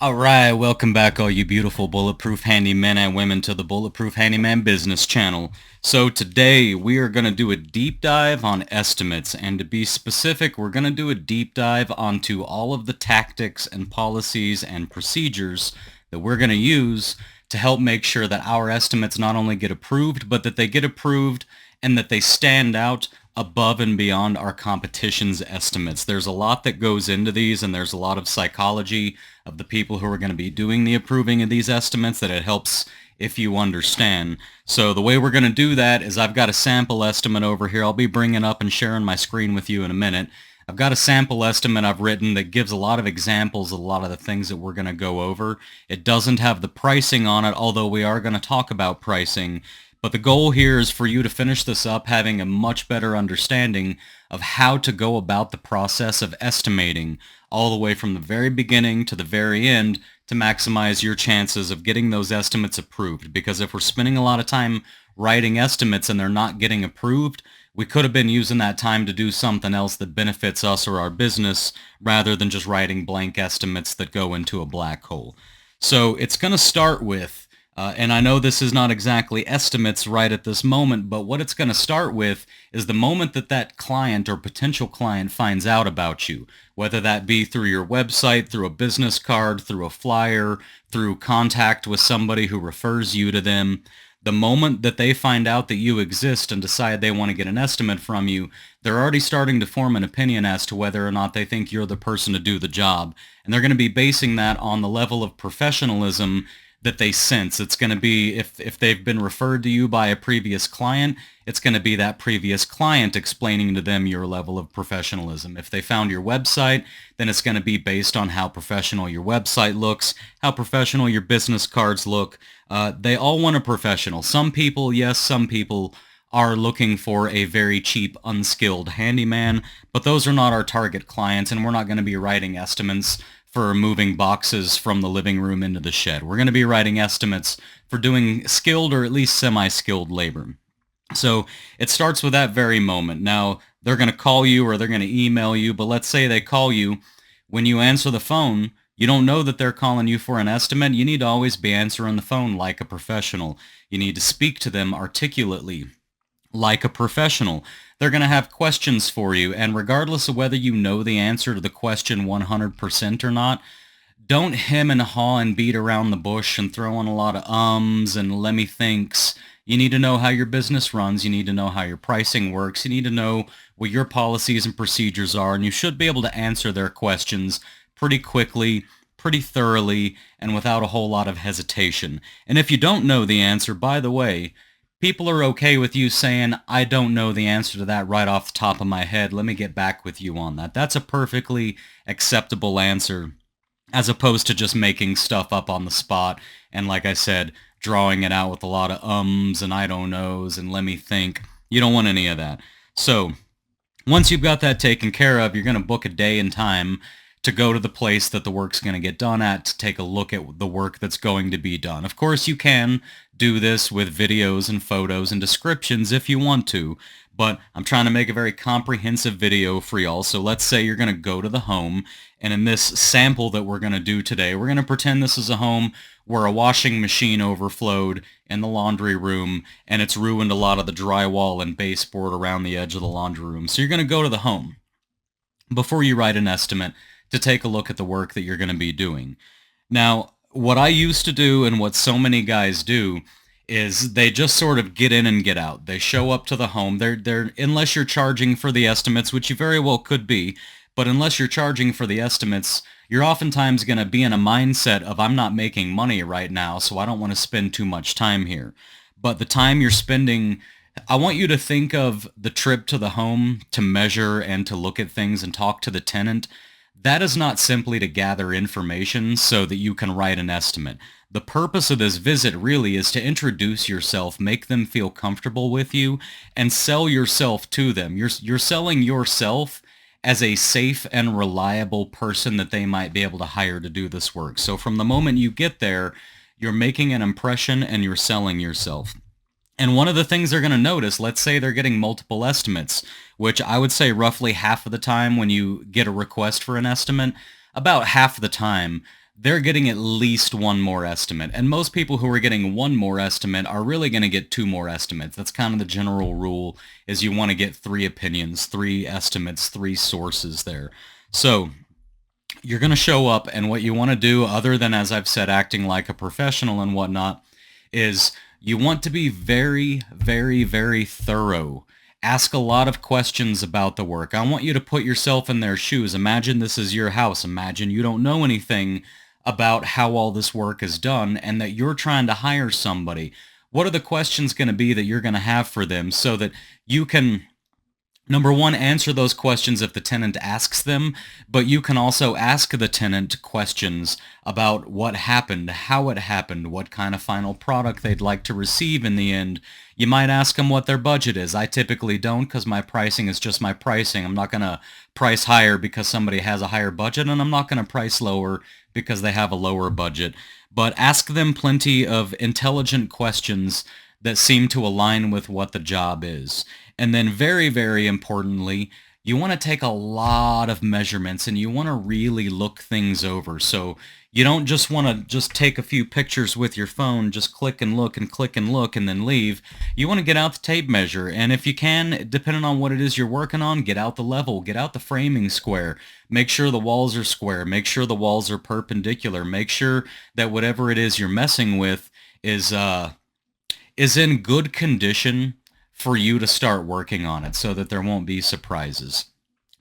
Alright, welcome back all you beautiful Bulletproof handymen and women to the Bulletproof Handyman Business channel. So today we are going to do a deep dive on estimates, and to be specific, we're going to do a deep dive onto all of the tactics and policies and procedures that we're going to use to help make sure that our estimates not only get approved, but that they get approved and that they stand out above and beyond our competition's estimates. There's a lot that goes into these, and there's a lot of psychology of the people who are going to be doing the approving of these estimates that it helps if you understand. So the way we're going to do that is I've got a sample estimate over here. I'll be bringing up and sharing my screen with you in a minute. I've got a sample estimate I've written that gives a lot of examples of a lot of the things that we're going to go over. It doesn't have the pricing on it, although we are going to talk about pricing. But the goal here is for you to finish this up having a much better understanding of how to go about the process of estimating all the way from the very beginning to the very end to maximize your chances of getting those estimates approved. Because if we're spending a lot of time writing estimates and they're not getting approved, we could have been using that time to do something else that benefits us or our business rather than just writing blank estimates that go into a black hole. So it's going to start with and I know this is not exactly estimates right at this moment, but what it's going to start with is the moment that that client or potential client finds out about you, whether that be through your website, through a business card, through a flyer, through contact with somebody who refers you to them. The moment that they find out that you exist and decide they want to get an estimate from you, they're already starting to form an opinion as to whether or not they think you're the person to do the job. And they're going to be basing that on the level of professionalism that they sense. It's going to be, if they've been referred to you by a previous client, it's going to be that previous client explaining to them your level of professionalism. If they found your website, then it's going to be based on how professional your website looks, how professional your business cards look. They all want a professional. Some people, yes, some people are looking for a very cheap, unskilled handyman, but those are not our target clients, and we're not going to be writing estimates for moving boxes from the living room into the shed. We're going to be writing estimates for doing skilled or at least semi-skilled labor. So it starts with that very moment. Now, they're going to call you or they're going to email you, but let's say they call you. When you answer the phone, you don't know that they're calling you for an estimate. You need to always be answering the phone like a professional. You need to speak to them articulately like a professional. They're going to have questions for you, and regardless of whether you know the answer to the question 100% or not, don't hem and haw and beat around the bush and throw in a lot of ums and let me thinks. You need to know how your business runs. You need to know how your pricing works. You need to know what your policies and procedures are, and you should be able to answer their questions pretty quickly, pretty thoroughly, and without a whole lot of hesitation. And if you don't know the answer, by the way, people are okay with you saying, I don't know the answer to that right off the top of my head. Let me get back with you on that. That's a perfectly acceptable answer, as opposed to just making stuff up on the spot and, like I said, drawing it out with a lot of ums and I don't knows and let me think. You don't want any of that. So once you've got that taken care of, you're going to book a day and time to go to the place that the work's going to get done at to take a look at the work that's going to be done. Of course, you can do this with videos and photos and descriptions if you want to, but I'm trying to make a very comprehensive video for y'all. So let's say you're going to go to the home, and in this sample that we're going to do today, we're going to pretend this is a home where a washing machine overflowed in the laundry room, and it's ruined a lot of the drywall and baseboard around the edge of the laundry room. So you're going to go to the home before you write an estimate to take a look at the work that you're going to be doing. Now, what I used to do and what so many guys do is they just sort of get in and get out. They show up to the home. They're unless you're charging for the estimates, which you very well could be, but unless you're charging for the estimates, you're oftentimes going to be in a mindset of I'm not making money right now, so I don't want to spend too much time here. But the time you're spending, I want you to think of the trip to the home to measure and to look at things and talk to the tenant. That is not simply to gather information so that you can write an estimate. The purpose of this visit really is to introduce yourself, make them feel comfortable with you, and sell yourself to them. You're selling yourself as a safe and reliable person that they might be able to hire to do this work. So from the moment you get there, you're making an impression and you're selling yourself. And one of the things they're going to notice, let's say they're getting multiple estimates, which I would say roughly half of the time when you get a request for an estimate, about half of the time, they're getting at least one more estimate. And most people who are getting one more estimate are really going to get two more estimates. That's kind of the general rule, is you want to get three opinions, three estimates, three sources there. So you're going to show up, and what you want to do, other than, as I've said, acting like a professional and whatnot, is you want to be very, very, very thorough. Ask a lot of questions about the work. I want you to put yourself in their shoes. Imagine this is your house. Imagine you don't know anything about how all this work is done and that you're trying to hire somebody. What are the questions going to be that you're going to have for them so that you can, number one, answer those questions if the tenant asks them, but you can also ask the tenant questions about what happened, how it happened, what kind of final product they'd like to receive in the end. You might ask them what their budget is. I typically don't, because my pricing is just my pricing. I'm not going to price higher because somebody has a higher budget, and I'm not going to price lower because they have a lower budget. But ask them plenty of intelligent questions that seem to align with what the job is. And then very, very importantly, you want to take a lot of measurements and you want to really look things over. So you don't just want to just take a few pictures with your phone, just click and look and then leave. You want to get out the tape measure. And if you can, depending on what it is you're working on, get out the level, get out the framing square, make sure the walls are square, make sure the walls are perpendicular, make sure that whatever it is you're messing with is in good condition for you to start working on it so that there won't be surprises.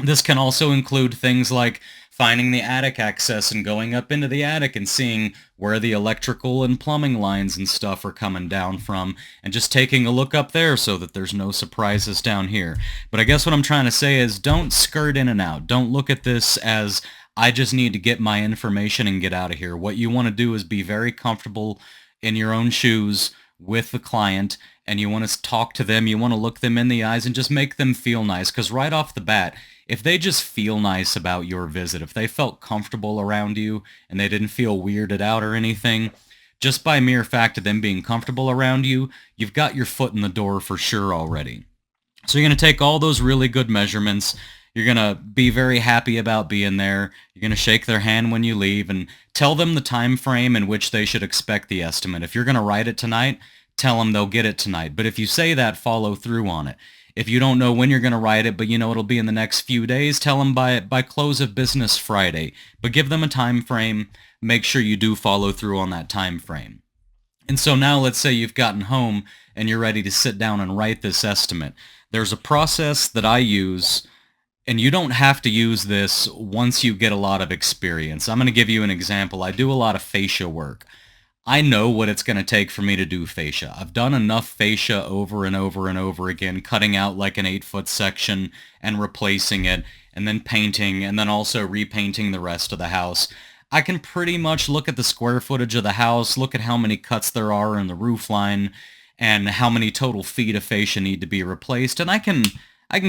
This can also include things like finding the attic access and going up into the attic and seeing where the electrical and plumbing lines and stuff are coming down from, and just taking a look up there so that there's no surprises down here. But I guess what I'm trying to say is don't skirt in and out. Don't look at this as I just need to get my information and get out of here. What you want to do is be very comfortable in your own shoes with the client, and you want to talk to them, you want to look them in the eyes and just make them feel nice. Because right off the bat, if they just feel nice about your visit, if they felt comfortable around you and they didn't feel weirded out or anything, just by mere fact of them being comfortable around you, you've got your foot in the door for sure already. So you're going to take all those really good measurements. You're going to be very happy about being there. You're going to shake their hand when you leave and tell them the time frame in which they should expect the estimate. If you're going to write it tonight, tell them they'll get it tonight. But if you say that, follow through on it. If you don't know when you're going to write it, but you know it'll be in the next few days, tell them by close of business Friday. But give them a time frame. Make sure you do follow through on that time frame. And so now let's say you've gotten home and you're ready to sit down and write this estimate. There's a process that I use, and you don't have to use this once you get a lot of experience. I'm going to give you an example. I do a lot of fascia work. I know what it's going to take for me to do fascia. I've done enough fascia over and over and over again, cutting out like an 8-foot section and replacing it, and then painting, and then also repainting the rest of the house. I can pretty much look at the square footage of the house, look at how many cuts there are in the roof line, and how many total feet of fascia need to be replaced, and I can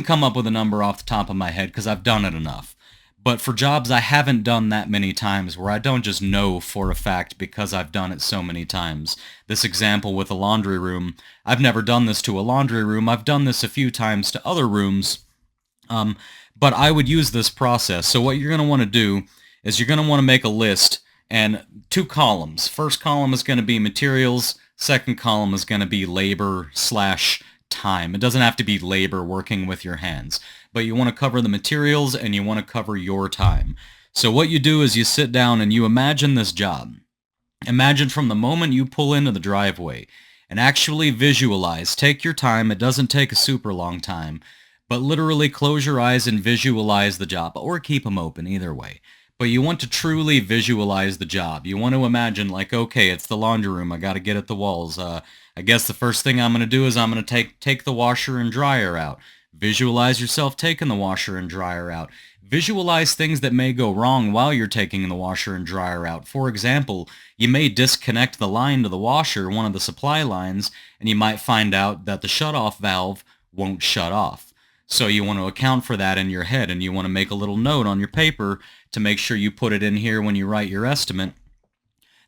come up with a number off the top of my head because I've done it enough. But for jobs I haven't done that many times, where I don't just know for a fact because I've done it so many times. This example with a laundry room, I've never done this to a laundry room. I've done this a few times to other rooms, but I would use this process. So what you're going to want to do is you're going to want to make a list and 2 columns. First column is going to be materials. Second column is going to be labor/time. It doesn't have to be labor working with your hands, but you want to cover the materials and you want to cover your time. So what you do is you sit down and you imagine this job. Imagine from the moment you pull into the driveway and actually visualize. Take your time. It doesn't take a super long time, but literally close your eyes and visualize the job, or keep them open, either way. But you want to truly visualize the job. You want to imagine like, okay, it's the laundry room. I got to get at the walls. I guess the first thing I'm going to do is I'm going to take the washer and dryer out. Visualize yourself taking the washer and dryer out. Visualize things that may go wrong while you're taking the washer and dryer out. For example, you may disconnect the line to the washer, one of the supply lines, and you might find out that the shutoff valve won't shut off. So you want to account for that in your head, and you want to make a little note on your paper to make sure you put it in here when you write your estimate,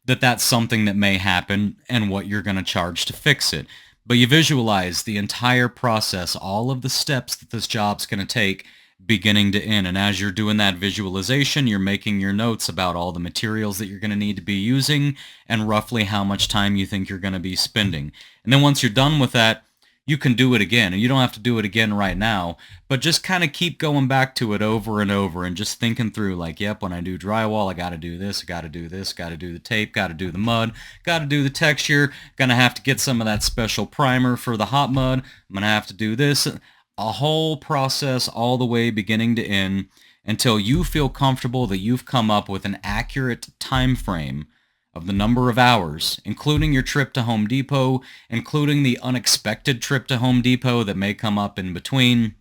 that that's something that may happen and what you're going to charge to fix it. But you visualize the entire process, all of the steps that this job's going to take, beginning to end. And as you're doing that visualization, you're making your notes about all the materials that you're going to need to be using and roughly how much time you think you're going to be spending. And then once you're done with that, you can do it again. And you don't have to do it again right now, but just kind of keep going back to it over and over and just thinking through like, yep, when I do drywall, I got to do this, I got to do this, got to do the tape, got to do the mud, got to do the texture, gonna have to get some of that special primer for the hot mud, I'm gonna have to do this. A whole process all the way beginning to end until you feel comfortable that you've come up with an accurate time frame of the number of hours, including your trip to Home Depot, including the unexpected trip to Home Depot that may come up in between,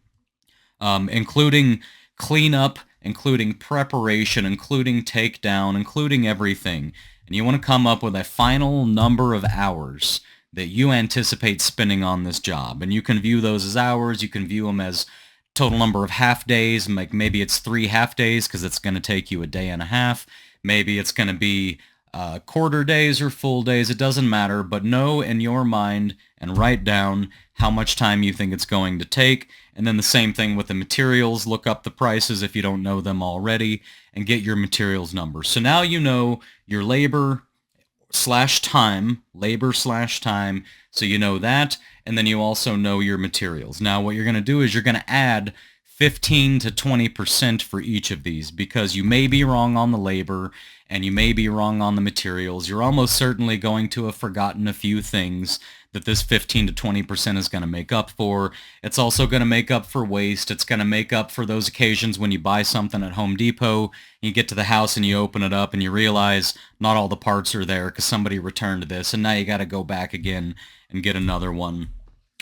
including cleanup, including preparation, including takedown, including everything. And you want to come up with a final number of hours that you anticipate spending on this job. And you can view those as hours, you can view them as total number of half days, like maybe it's 3 half days because it's going to take you a day and a half. Maybe it's going to be quarter days or full days, it doesn't matter, but know in your mind and write down how much time you think it's going to take. And then the same thing with the materials, look up the prices if you don't know them already and get your materials numbers. So now you know your labor slash time, so you know that, and then you also know your materials. Now what you're going to do is you're going to add 15 to 20% for each of these because you may be wrong on the labor and you may be wrong on the materials. You're almost certainly going to have forgotten a few things that this 15 to 20% is going to make up for. It's also going to make up for waste. It's going to make up for those occasions when you buy something at Home Depot, you get to the house and you open it up and you realize not all the parts are there because somebody returned this and now you got to go back again and get another one.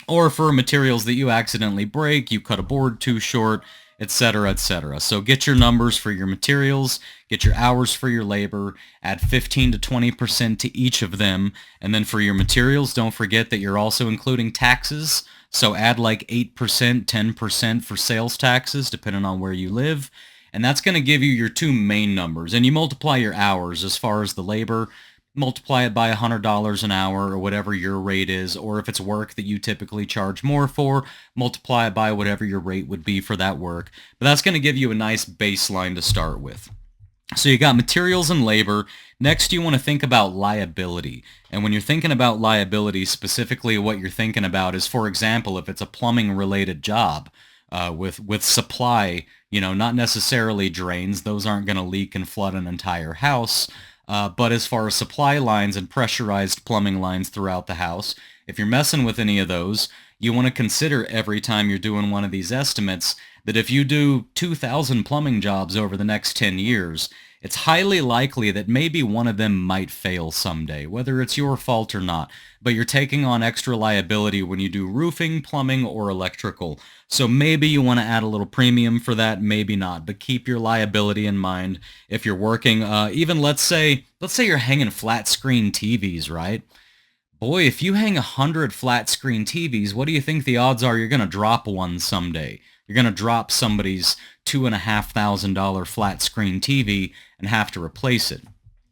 Or for materials that you accidentally break, you cut a board too short, etc., etc. So get your numbers for your materials, get your hours for your labor, add 15 to 20% to each of them, and then for your materials, don't forget that you're also including taxes. So add like 8%, 10% for sales taxes, depending on where you live. And that's going to give you your two main numbers. And you multiply your hours as far as the labor, multiply it by $100 an hour or whatever your rate is, or if it's work that you typically charge more for, multiply it by whatever your rate would be for that work. But that's going to give you a nice baseline to start with. So you got materials and labor. Next, you want to think about liability. And when you're thinking about liability, specifically what you're thinking about is, for example, if it's a plumbing related job with supply, not necessarily drains. Those aren't going to leak and flood an entire house. But as far as supply lines and pressurized plumbing lines throughout the house, if you're messing with any of those, you want to consider every time you're doing one of these estimates that if you do 2,000 plumbing jobs over the next 10 years, it's highly likely that maybe one of them might fail someday, whether it's your fault or not. But you're taking on extra liability when you do roofing, plumbing, or electrical. So maybe you want to add a little premium for that, maybe not. But keep your liability in mind if you're working. Even let's say you're hanging flat screen TVs, right? Boy, if you hang 100 flat screen TVs, what do you think the odds are you're going to drop one someday? You're going to drop somebody's $2,500 flat screen TV and have to replace it.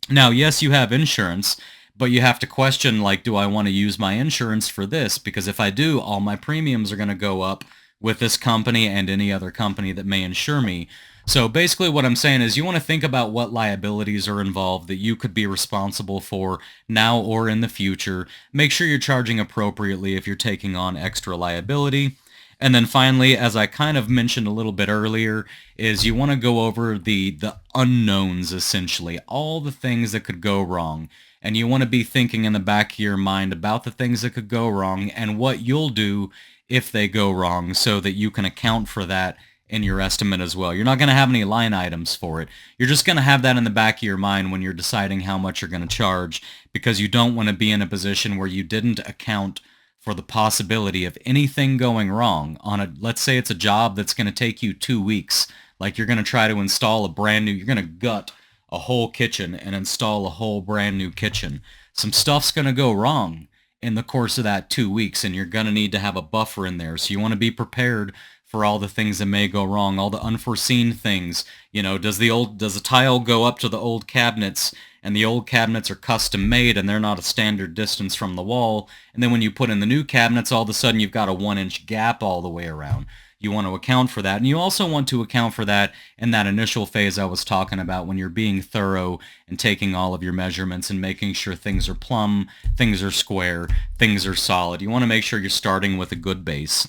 Now, yes, you have insurance, but you have to question, like, do I want to use my insurance for this? Because if I do, all my premiums are going to go up with this company and any other company that may insure me. So basically what I'm saying is you want to think about what liabilities are involved that you could be responsible for now or in the future. Make sure you're charging appropriately if you're taking on extra liability. And then finally, as I kind of mentioned a little bit earlier, is you want to go over the unknowns, essentially, all the things that could go wrong. And you want to be thinking in the back of your mind about the things that could go wrong and what you'll do if they go wrong so that you can account for that in your estimate as well. You're not going to have any line items for it. You're just going to have that in the back of your mind when you're deciding how much you're going to charge because you don't want to be in a position where you didn't account for the possibility of anything going wrong on let's say it's a job that's going to take you 2 weeks. Like you're going to try to install you're going to gut a whole kitchen and install a whole brand new kitchen. Some stuff's going to go wrong in the course of that 2 weeks and you're going to need to have a buffer in there. So you want to be prepared for all the things that may go wrong, all the unforeseen things. Does the tile go up to the old cabinets and the old cabinets are custom made and they're not a standard distance from the wall, and then when you put in the new cabinets, all of a sudden you've got a 1-inch gap all the way around. You want to account for that. And you also want to account for that in that initial phase I was talking about when you're being thorough and taking all of your measurements and making sure things are plumb, things are square, things are solid. You want to make sure you're starting with a good base.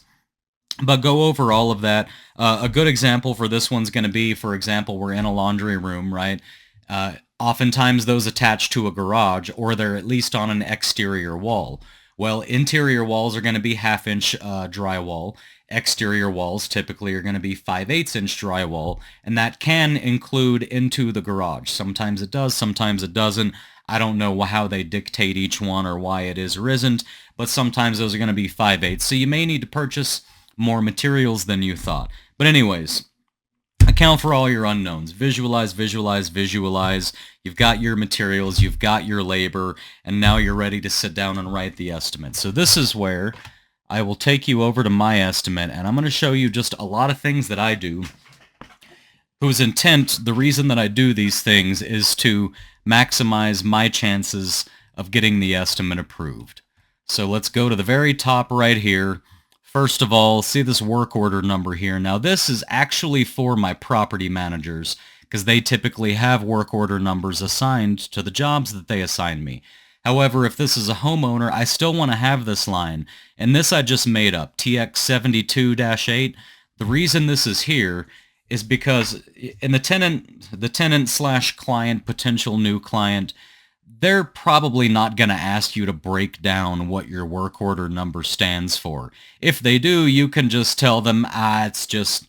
But go over all of that. A good example for this one's going to be, for example, we're in a laundry room, right? Oftentimes those attach to a garage, or they're at least on an exterior wall. Well, interior walls are going to be half-inch drywall. Exterior walls typically are going to be 5/8" drywall, and that can include into the garage. Sometimes it does, sometimes it doesn't. I don't know how they dictate each one or why it is or isn't, but sometimes those are going to be 5/8. So you may need to purchase more materials than you thought. But anyways, account for all your unknowns. Visualize, visualize, visualize. You've got your materials, you've got your labor, and now you're ready to sit down and write the estimate. So this is where I will take you over to my estimate, and I'm going to show you just a lot of things that I do, whose intent, the reason that I do these things, is to maximize my chances of getting the estimate approved. So let's go to the very top right here. First of all, see this work order number here. Now this is actually for my property managers because they typically have work order numbers assigned to the jobs that they assign me. However, if this is a homeowner, I still want to have this line. And this I just made up, TX72-8. The reason this is here is because in the tenant/client, potential new client, they're probably not going to ask you to break down what your work order number stands for. If they do, you can just tell them, it's just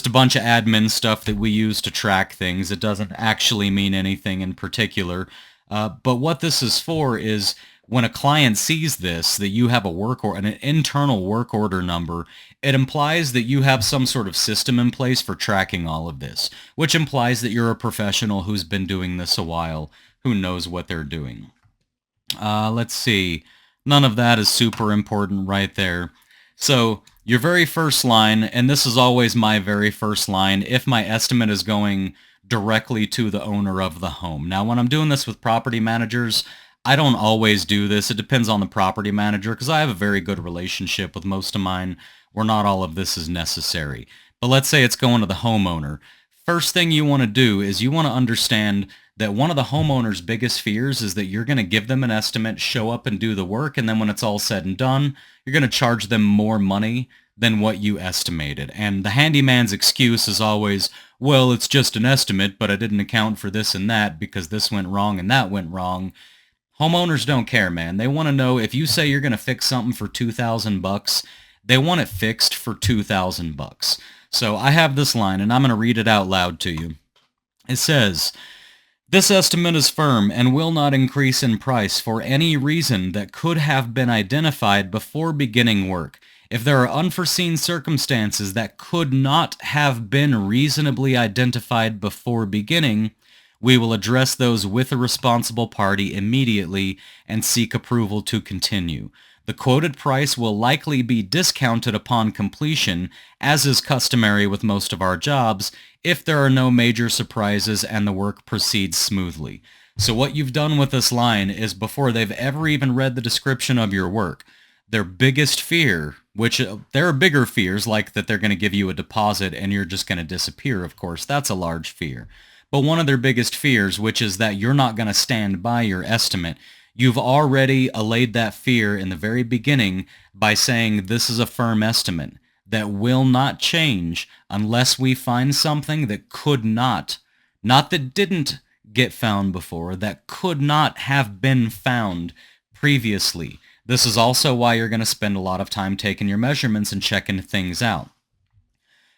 a bunch of admin stuff that we use to track things. It doesn't actually mean anything in particular. But what this is for is when a client sees this, that you have an internal work order number, it implies that you have some sort of system in place for tracking all of this, which implies that you're a professional who's been doing this a while, who knows what they're doing. Let's see. None of that is super important right there. So your very first line, and this is always my very first line, if my estimate is going directly to the owner of the home. Now, when I'm doing this with property managers, I don't always do this. It depends on the property manager because I have a very good relationship with most of mine where not all of this is necessary. But let's say it's going to the homeowner. First thing you want to do is you want to understand that one of the homeowner's biggest fears is that you're going to give them an estimate, show up and do the work, and then when it's all said and done, you're going to charge them more money than what you estimated. And the handyman's excuse is always, well, it's just an estimate, but I didn't account for this and that because this went wrong and that went wrong. Homeowners don't care, man. They want to know if you say you're going to fix something for $2,000, they want it fixed for $2,000. So I have this line, and I'm going to read it out loud to you. It says, "This estimate is firm and will not increase in price for any reason that could have been identified before beginning work. If there are unforeseen circumstances that could not have been reasonably identified before beginning, we will address those with the responsible party immediately and seek approval to continue. The quoted price will likely be discounted upon completion, as is customary with most of our jobs, if there are no major surprises and the work proceeds smoothly." So what you've done with this line is before they've ever even read the description of your work, their biggest fear, which there are bigger fears like that they're going to give you a deposit and you're just going to disappear, of course. That's a large fear. But one of their biggest fears, which is that you're not going to stand by your estimate, you've already allayed that fear in the very beginning by saying this is a firm estimate that will not change unless we find something that could not that didn't get found before, that could not have been found previously. This is also why you're going to spend a lot of time taking your measurements and checking things out.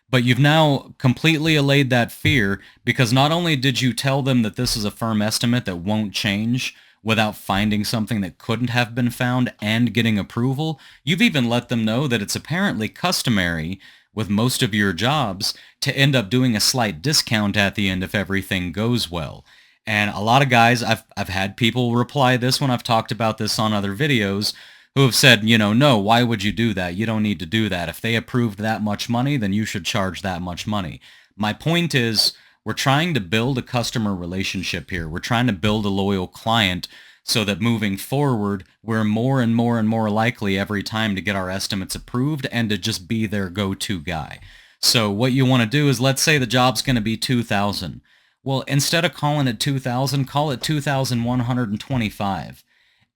But you've now completely allayed that fear because not only did you tell them that this is a firm estimate that won't change without finding something that couldn't have been found and getting approval, you've even let them know that it's apparently customary with most of your jobs to end up doing a slight discount at the end if everything goes well. And a lot of guys, I've had people reply this when I've talked about this on other videos, who have said, no, why would you do that? You don't need to do that. If they approved that much money, then you should charge that much money. My point is, we're trying to build a customer relationship here. We're trying to build a loyal client so that moving forward, we're more and more and more likely every time to get our estimates approved and to just be their go-to guy. So what you want to do is, let's say the job's going to be 2,000. Well, instead of calling it 2,000, call it 2,125,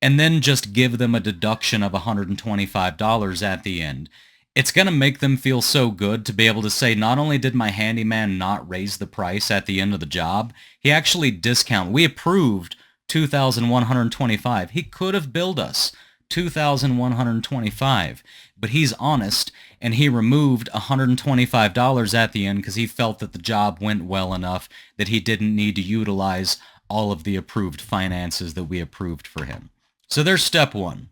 and then just give them a deduction of $125 at the end. It's going to make them feel so good to be able to say, not only did my handyman not raise the price at the end of the job, he actually discounted. We approved 2,125. He could have billed us 2,125, but he's honest and he removed $125 at the end because he felt that the job went well enough that he didn't need to utilize all of the approved finances that we approved for him. So there's step one.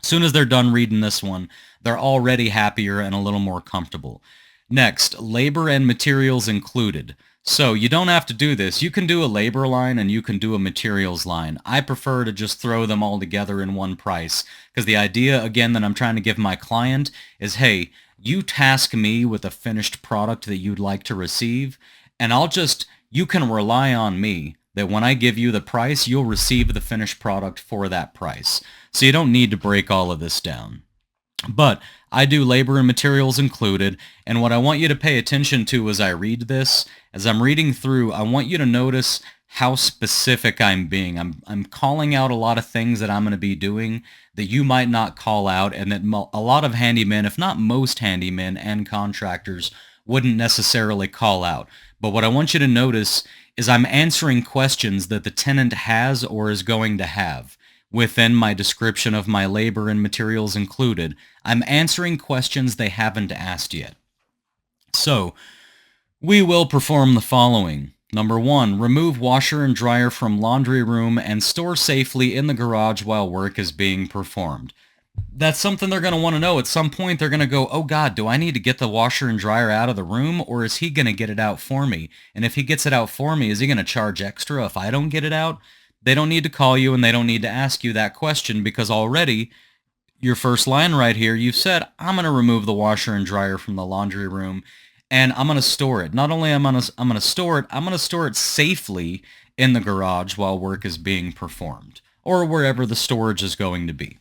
As soon as they're done reading this one, they're already happier and a little more comfortable. Next, labor and materials included. So you don't have to do this. You can do a labor line and you can do a materials line. I prefer to just throw them all together in one price because the idea, again, that I'm trying to give my client is, hey, you task me with a finished product that you'd like to receive, and you can rely on me that when I give you the price, you'll receive the finished product for that price. So you don't need to break all of this down. But I do labor and materials included, and what I want you to pay attention to as I read this, as I'm reading through, I want you to notice how specific I'm being. I'm calling out a lot of things that I'm going to be doing that you might not call out, and that a lot of handymen, if not most handymen and contractors, wouldn't necessarily call out. But what I want you to notice is I'm answering questions that the tenant has or is going to have. Within my description of my labor and materials included, I'm answering questions they haven't asked yet. So, we will perform the following. Number 1, remove washer and dryer from laundry room and store safely in the garage while work is being performed. That's something they're going to want to know. At some point, they're going to go, oh God, do I need to get the washer and dryer out of the room, or is he going to get it out for me? And if he gets it out for me, is he going to charge extra if I don't get it out? They don't need to call you and they don't need to ask you that question because already your first line right here, you've said, I'm going to remove the washer and dryer from the laundry room and I'm going to store it. Not only am I going to store it, I'm going to store it safely in the garage while work is being performed or wherever the storage is going to be.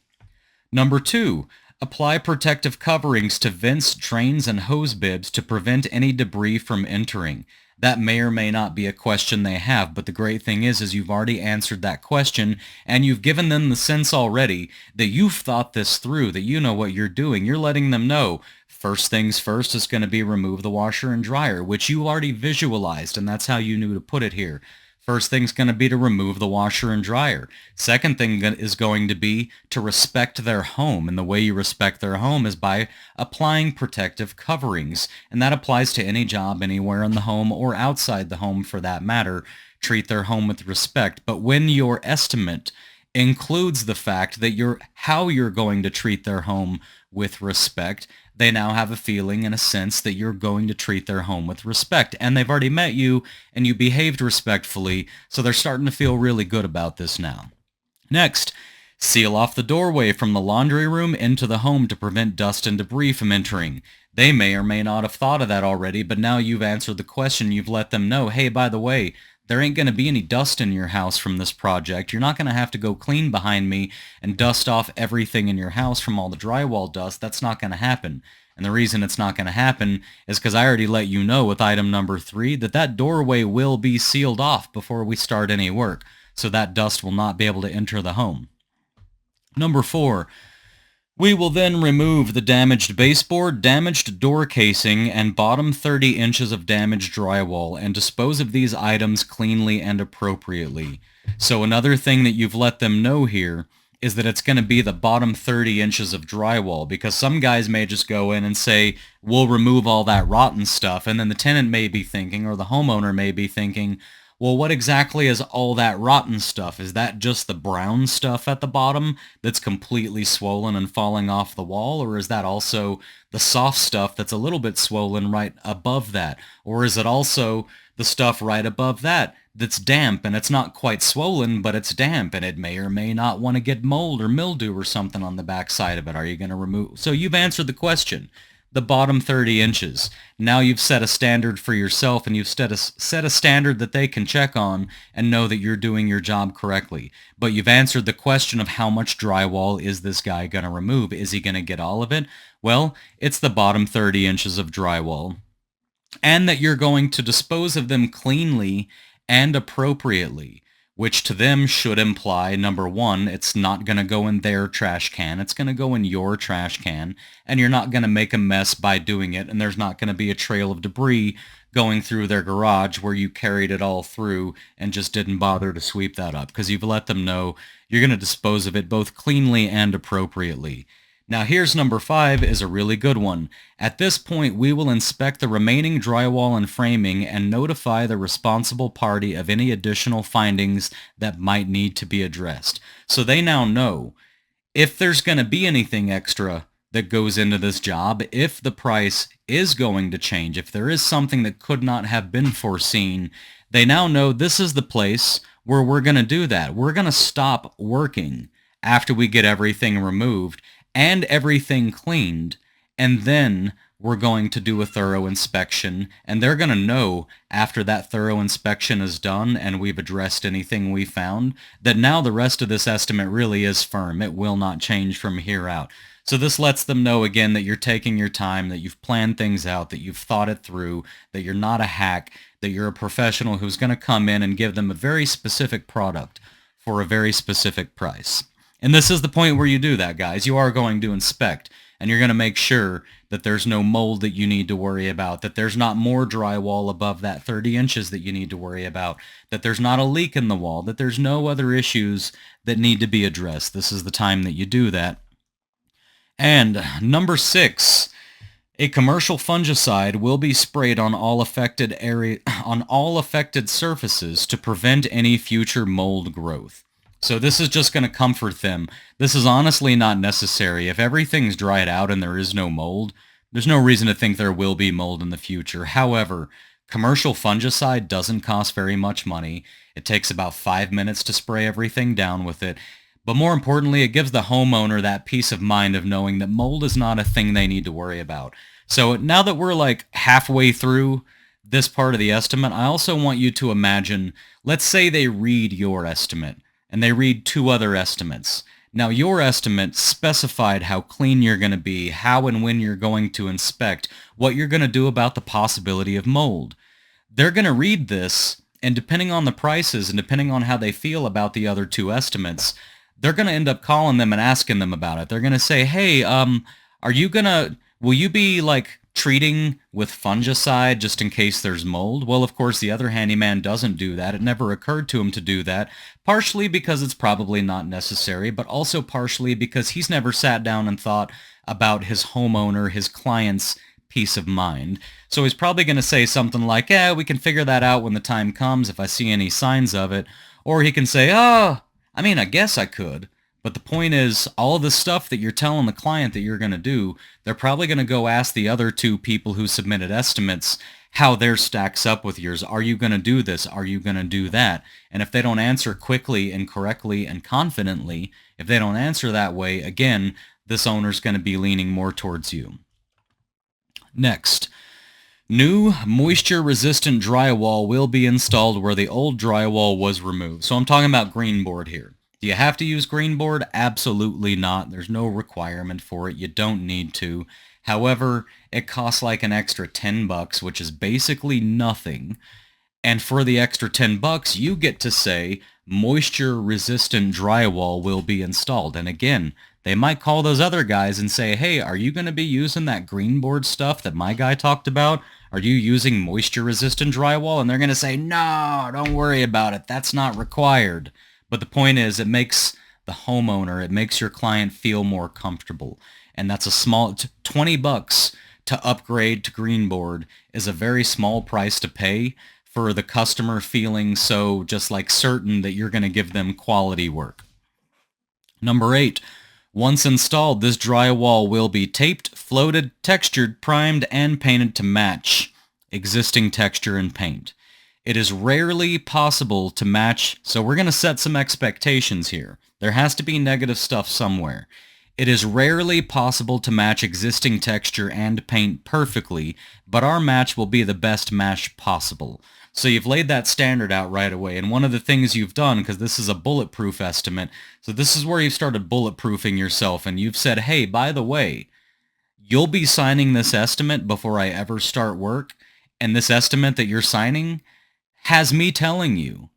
Number 2, apply protective coverings to vents, drains, and hose bibs to prevent any debris from entering. That may or may not be a question they have, but the great thing is you've already answered that question, and you've given them the sense already that you've thought this through, that you know what you're doing. You're letting them know, first things first is going to be remove the washer and dryer, which you already visualized, and that's how you knew to put it here. First thing's going to be to remove the washer and dryer. Second thing is going to be to respect their home. And the way you respect their home is by applying protective coverings. And that applies to any job anywhere in the home or outside the home for that matter. Treat their home with respect. But when your estimate includes the fact that how you're going to treat their home with respect, they now have a feeling and a sense that you're going to treat their home with respect. And they've already met you and you behaved respectfully, so they're starting to feel really good about this now. Next, seal off the doorway from the laundry room into the home to prevent dust and debris from entering. They may or may not have thought of that already, but now you've answered the question. You've let them know, hey, by the way, there ain't going to be any dust in your house from this project. You're not going to have to go clean behind me and dust off everything in your house from all the drywall dust. That's not going to happen. And the reason it's not going to happen is because I already let you know with item number 3 that doorway will be sealed off before we start any work, so that dust will not be able to enter the home. Number 4, we will then remove the damaged baseboard, damaged door casing, and bottom 30 inches of damaged drywall and dispose of these items cleanly and appropriately. So another thing that you've let them know here is that it's going to be the bottom 30 inches of drywall, because some guys may just go in and say, we'll remove all that rotten stuff, and then the tenant may be thinking, or the homeowner may be thinking, well, what exactly is all that rotten stuff? Is that just the brown stuff at the bottom that's completely swollen and falling off the wall? Or is that also the soft stuff that's a little bit swollen right above that? Or is it also the stuff right above that that's damp and it's not quite swollen, but it's damp and it may or may not want to get mold or mildew or something on the back side of it? Are you going to remove? So you've answered the question. the bottom 30 inches. Now you've set a standard for yourself, and you've set a standard that they can check on and know that you're doing your job correctly. But you've answered the question of how much drywall is this guy going to remove? Is he going to get all of it? Well, it's the bottom 30 inches of drywall. And that you're going to dispose of them cleanly and appropriately, which to them should imply, number one, it's not going to go in their trash can, it's going to go in your trash can, and you're not going to make a mess by doing it, and there's not going to be a trail of debris going through their garage where you carried it all through and just didn't bother to sweep that up, because you've let them know you're going to dispose of it both cleanly and appropriately. Now here's number 5 is a really good one. At this point, we will inspect the remaining drywall and framing and notify the responsible party of any additional findings that might need to be addressed. So they now know if there's going to be anything extra that goes into this job, if the price is going to change, if there is something that could not have been foreseen, they now know this is the place where we're going to do that. We're going to stop working after we get everything removed and everything cleaned, and then we're going to do a thorough inspection, and they're going to know after that thorough inspection is done and we've addressed anything we found, that now the rest of this estimate really is firm. It will not change from here out. So this lets them know again that you're taking your time, that you've planned things out, that you've thought it through, that you're not a hack, that you're a professional who's going to come in and give them a very specific product for a very specific price. And this is the point where you do that, guys. You are going to inspect, and you're going to make sure that there's no mold that you need to worry about, that there's not more drywall above that 30 inches that you need to worry about, that there's not a leak in the wall, that there's no other issues that need to be addressed. This is the time that you do that. And number 6, a commercial fungicide will be sprayed on all affected surfaces to prevent any future mold growth. So this is just going to comfort them. This is honestly not necessary. If everything's dried out and there is no mold, there's no reason to think there will be mold in the future. However, commercial fungicide doesn't cost very much money. It takes about 5 minutes to spray everything down with it. But more importantly, it gives the homeowner that peace of mind of knowing that mold is not a thing they need to worry about. So now that we're like halfway through this part of the estimate, I also want you to imagine, let's say they read your estimate and they read 2 other estimates. Now your estimate specified how clean you're going to be, how and when you're going to inspect, what you're going to do about the possibility of mold. They're going to read this, and depending on the prices and depending on how they feel about the other 2 estimates, they're going to end up calling them and asking them about it. They're going to say, hey, will you be like treating with fungicide just in case there's mold? Well, of course, the other handyman doesn't do that. It never occurred to him to do that, partially because it's probably not necessary, but also partially because he's never sat down and thought about his homeowner, his client's peace of mind. So he's probably going to say something like, yeah, we can figure that out when the time comes if I see any signs of it. Or he can say, I guess I could. But the point is, all of the stuff that you're telling the client that you're going to do, they're probably going to go ask the other 2 people who submitted estimates how theirs stacks up with yours. Are you going to do this? Are you going to do that? And if they don't answer quickly and correctly and confidently, if they don't answer that way, again, this owner's going to be leaning more towards you. Next, new moisture-resistant drywall will be installed where the old drywall was removed. So I'm talking about green board here. Do you have to use green board? Absolutely not. There's no requirement for it. You don't need to. However, it costs like an extra $10, which is basically nothing. And for the extra $10, you get to say moisture-resistant drywall will be installed. And again, they might call those other guys and say, hey, are you going to be using that green board stuff that my guy talked about? Are you using moisture-resistant drywall? And they're going to say, no, don't worry about it. That's not required. But the point is, it makes the homeowner, it makes your client feel more comfortable. And that's a small, $20 to upgrade to green board is a very small price to pay for the customer feeling so just like certain that you're going to give them quality work. Number 8, once installed, this drywall will be taped, floated, textured, primed, and painted to match existing texture and paint. It is rarely possible to match, so we're going to set some expectations here. There has to be negative stuff somewhere. It is rarely possible to match existing texture and paint perfectly, but our match will be the best match possible. So you've laid that standard out right away, and one of the things you've done, because this is a bulletproof estimate, so this is where you've started bulletproofing yourself, and you've said, hey, by the way, you'll be signing this estimate before I ever start work, and this estimate that you're signing has me telling you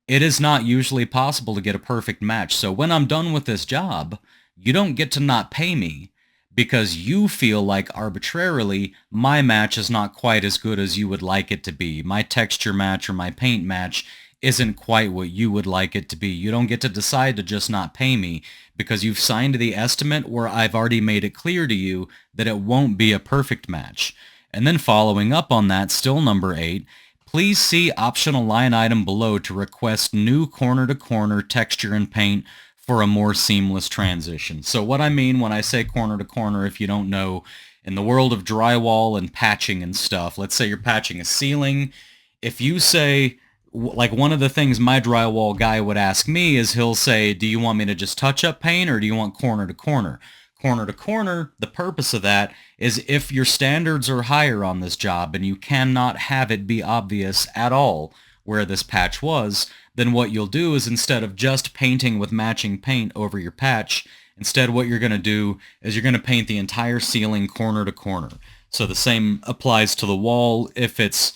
it is not usually possible to get a perfect match. So when I'm done with this job, you don't get to not pay me because you feel like arbitrarily my match is not quite as good as you would like it to be. My texture match or my paint match isn't quite what you would like it to be. You don't get to decide to just not pay me because you've signed the estimate where I've already made it clear to you that it won't be a perfect match. And then following up on that, still number 8, please see optional line item below to request new corner-to-corner texture and paint for a more seamless transition. So what I mean when I say corner-to-corner, if you don't know, in the world of drywall and patching and stuff, let's say you're patching a ceiling, if you say, like one of the things my drywall guy would ask me is he'll say, do you want me to just touch up paint or do you want corner-to-corner? Corner to corner, the purpose of that is if your standards are higher on this job and you cannot have it be obvious at all where this patch was, then what you'll do is instead of just painting with matching paint over your patch, instead what you're going to do is you're going to paint the entire ceiling corner to corner. So the same applies to the wall. If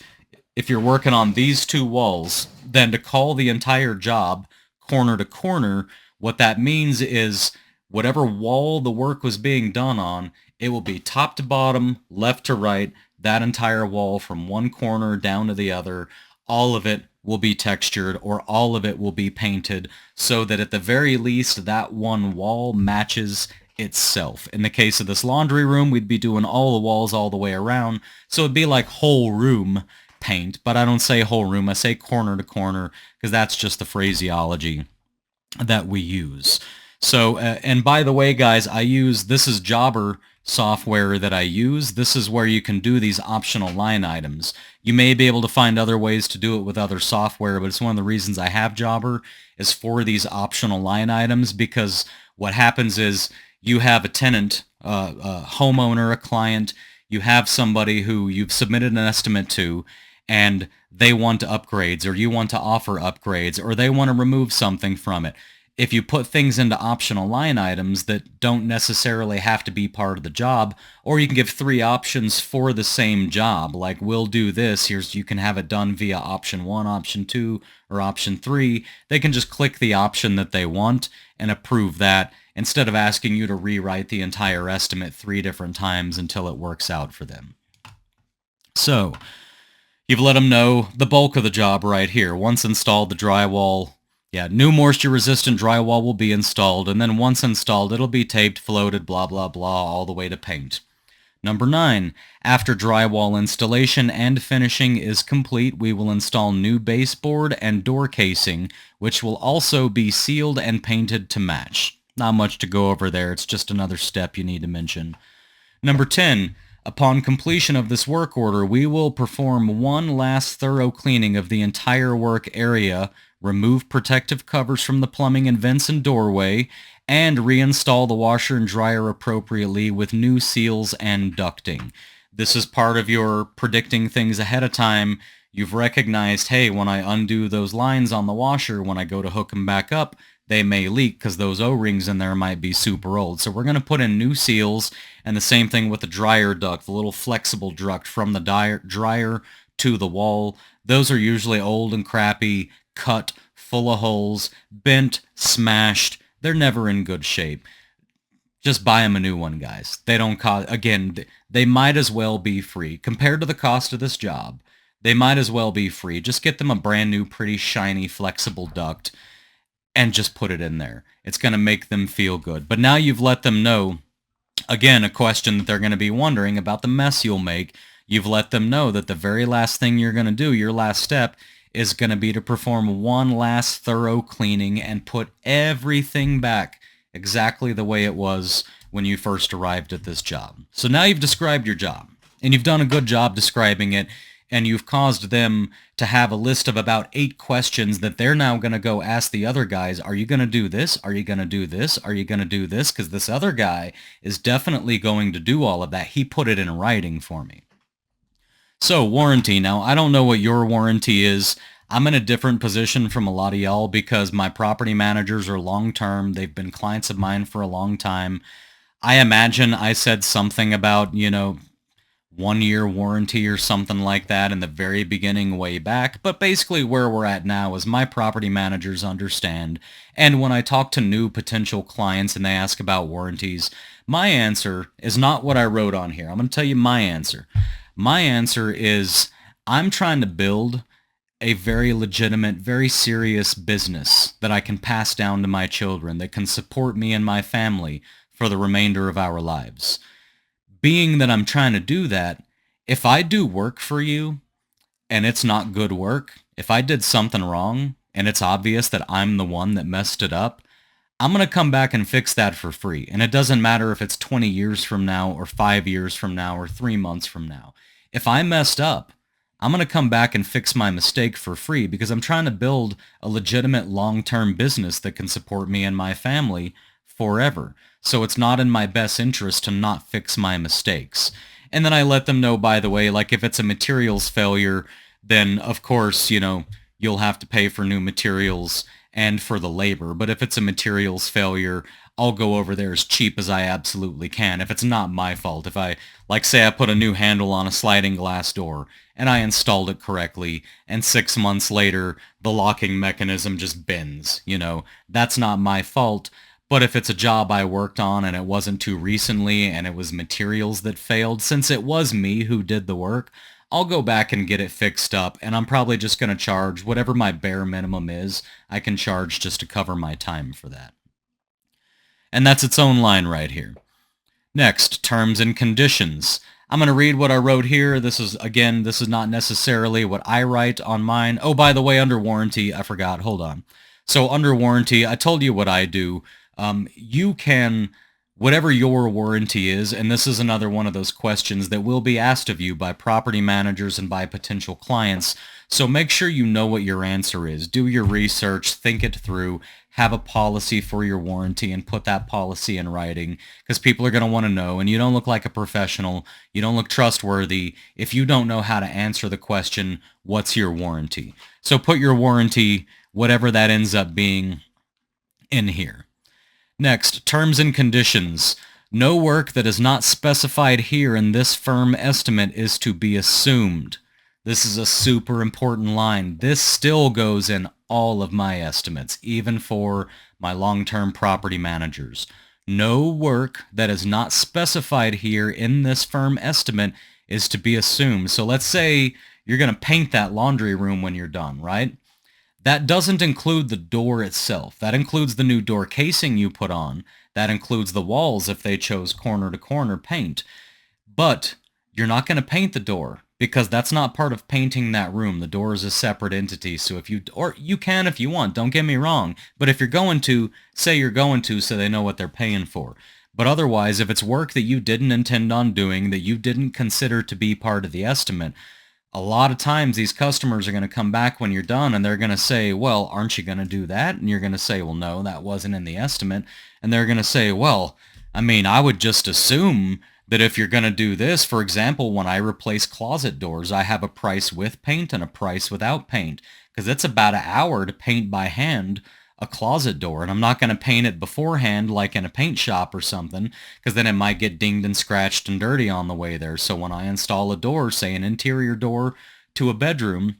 you're working on these two walls, then to call the entire job corner to corner, what that means is whatever wall the work was being done on, it will be top to bottom, left to right, that entire wall from one corner down to the other. All of it will be textured or all of it will be painted so that at the very least that one wall matches itself. In the case of this laundry room, we'd be doing all the walls all the way around, so it'd be like whole room paint, but I don't say whole room, I say corner to corner because that's just the phraseology that we use. So, and by the way, guys, this is Jobber software that I use. This is where you can do these optional line items. You may be able to find other ways to do it with other software, but it's one of the reasons I have Jobber is for these optional line items, because what happens is you have a tenant, a homeowner, a client, you have somebody who you've submitted an estimate to, and they want upgrades, or you want to offer upgrades, or they want to remove something from it. If you put things into optional line items that don't necessarily have to be part of the job, or you can give 3 options for the same job, like we'll do this, you can have it done via option 1, option 2, or option 3, they can just click the option that they want and approve that instead of asking you to rewrite the entire estimate 3 different times until it works out for them. So, you've let them know the bulk of the job right here. Once installed, the drywall, new moisture-resistant drywall will be installed, and then once installed, it'll be taped, floated, blah, blah, blah, all the way to paint. Number 9, after drywall installation and finishing is complete, we will install new baseboard and door casing, which will also be sealed and painted to match. Not much to go over there, it's just another step you need to mention. Number 10, upon completion of this work order, we will perform one last thorough cleaning of the entire work area, remove protective covers from the plumbing and vents and doorway, and reinstall the washer and dryer appropriately with new seals and ducting. This is part of your predicting things ahead of time. You've recognized, hey, when I undo those lines on the washer, when I go to hook them back up, they may leak because those O-rings in there might be super old. So we're going to put in new seals, and the same thing with the dryer duct, the little flexible duct from the dryer to the wall. Those are usually old and crappy, cut, full of holes, bent, smashed. They're never in good shape. Just buy them a new one, guys. They don't cost, again, they might as well be free. Compared to the cost of this job, they might as well be free. Just get them a brand new, pretty shiny, flexible duct and just put it in there. It's going to make them feel good. But now you've let them know, again, a question that they're going to be wondering about the mess you'll make. You've let them know that the very last thing you're going to do, your last step, is going to be to perform one last thorough cleaning and put everything back exactly the way it was when you first arrived at this job. So now you've described your job, and you've done a good job describing it and you've caused them to have a list of about 8 questions that they're now going to go ask the other guys, are you going to do this? Are you going to do this? Are you going to do this? Because this other guy is definitely going to do all of that. He put it in writing for me. So warranty. Now, I don't know what your warranty is. I'm in a different position from a lot of y'all because my property managers are long-term. They've been clients of mine for a long time. I imagine I said something about, 1 year warranty or something like that in the very beginning way back, but basically where we're at now is my property managers understand, and when I talk to new potential clients and they ask about warranties, my answer is not what I wrote on here. I'm going to tell you my answer. My answer is I'm trying to build a very legitimate, very serious business that I can pass down to my children that can support me and my family for the remainder of our lives. Being that I'm trying to do that, if I do work for you and it's not good work, if I did something wrong and it's obvious that I'm the one that messed it up, I'm going to come back and fix that for free. And it doesn't matter if it's 20 years from now or 5 years from now or 3 months from now. If I messed up, I'm going to come back and fix my mistake for free because I'm trying to build a legitimate long-term business that can support me and my family forever. So it's not in my best interest to not fix my mistakes. And then I let them know, by the way, like if it's a materials failure, then of course, you'll have to pay for new materials and for the labor. But if it's a materials failure, I'll go over there as cheap as I absolutely can. If it's not my fault, if I, like say I put a new handle on a sliding glass door and I installed it correctly and 6 months later the locking mechanism just bends, that's not my fault. But if it's a job I worked on and it wasn't too recently and it was materials that failed, since it was me who did the work, I'll go back and get it fixed up, and I'm probably just going to charge whatever my bare minimum is. I can charge just to cover my time for that. And that's its own line right here. Next, terms and conditions. I'm going to read what I wrote here. This is not necessarily what I write on mine. Oh, by the way, under warranty, I forgot. Hold on. So under warranty, I told you what I do. You can, whatever your warranty is, and this is another one of those questions that will be asked of you by property managers and by potential clients. So make sure you know what your answer is. Do your research, think it through, have a policy for your warranty and put that policy in writing because people are going to want to know, and you don't look like a professional. You don't look trustworthy if you don't know how to answer the question, what's your warranty? So put your warranty, whatever that ends up being, in here. Next, terms and conditions. No work that is not specified here in this firm estimate is to be assumed. This is a super important line. This still goes in all of my estimates, even for my long-term property managers. No work that is not specified here in this firm estimate is to be assumed. So let's say you're going to paint that laundry room when you're done, right? That doesn't include the door itself. That includes the new door casing you put on. That includes the walls if they chose corner-to-corner paint. But you're not going to paint the door because that's not part of painting that room. The door is a separate entity. So or you can if you want, don't get me wrong. But if you're going to, say you're going to so they know what they're paying for. But otherwise, if it's work that you didn't intend on doing, that you didn't consider to be part of the estimate, a lot of times these customers are going to come back when you're done and they're going to say, well, aren't you going to do that? And you're going to say, well, no, that wasn't in the estimate. And they're going to say, well, I would just assume that if you're going to do this, for example, when I replace closet doors, I have a price with paint and a price without paint because it's about an hour to paint by hand a closet door, and I'm not going to paint it beforehand like in a paint shop or something because then it might get dinged and scratched and dirty on the way there. So when I install a door, say an interior door to a bedroom,